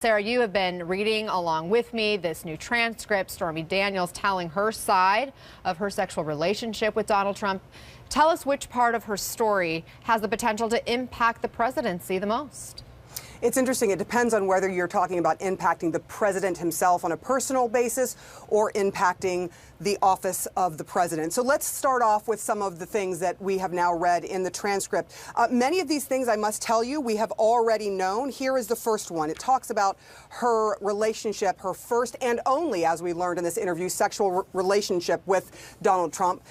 Sarah, you have been reading along with me this new transcript, Stormy Daniels telling her side of her sexual relationship with Donald Trump. Tell us which part of her story has the potential to impact the presidency the most. It's interesting. It depends on whether you're talking about impacting the president himself on a personal basis or impacting the office of the president. So let's start off with some of the things that we have now read in the transcript. Many of these things, I must tell you, we have already known. Here is the first one. It talks about her relationship, her first and only, as we learned in this interview, sexual relationship with Donald Trump.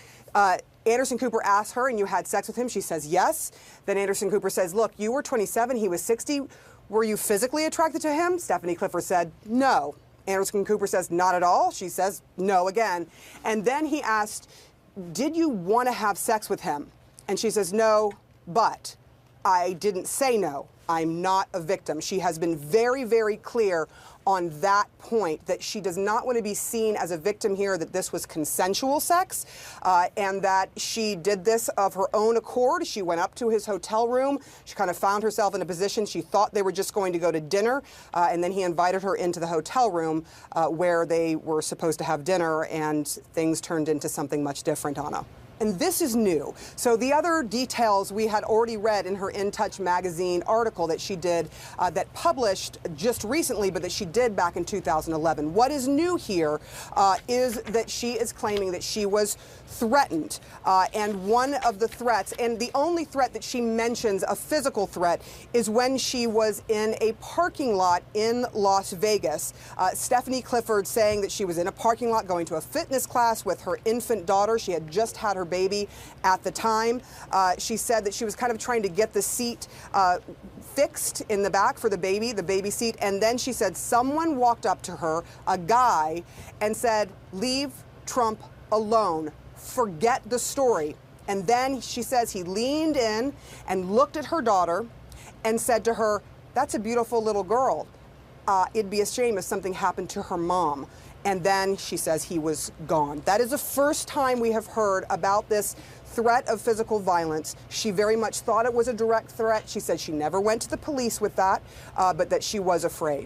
Anderson Cooper asked her, and you had sex with him? She says yes. Then Anderson Cooper says, look, you were 27, he was 60. Were you physically attracted to him? Stephanie Clifford said no. Anderson Cooper says not at all. She says no again. And then he asked, did you want to have sex with him? And she says no, but I didn't say no. I'm not a victim. She has been very, very clear on that point, that she does not want to be seen as a victim here, that this was consensual sex, and that she did this of her own accord. She went up to his hotel room. She kind of found herself in a position. She thought they were just going to go to dinner, and then he invited her into the hotel room where they were supposed to have dinner, and things turned into something much different, Anna. And this is new. So the other details we had already read in her In Touch magazine article that she did, that published just recently, but that she did back in 2011. What is new here is that she is claiming that she was threatened. And one of the threats, and the only threat that she mentions, a physical threat, is when she was in a parking lot in Las Vegas. Stephanie Clifford saying that she was in a parking lot going to a fitness class with her infant daughter. She had just had her baby at the time. She said that she was kind of trying to get the seat fixed in the back for the baby seat. And then she said someone walked up to her, a guy, and said, leave Trump alone. Forget the story. And then she says he leaned in and looked at her daughter and said to her, that's a beautiful little girl. It'd be a shame if something happened to her mom. And then she says he was gone. That is the first time we have heard about this threat of physical violence. She very much thought it was a direct threat. She said she never went to the police with that, but that she was afraid.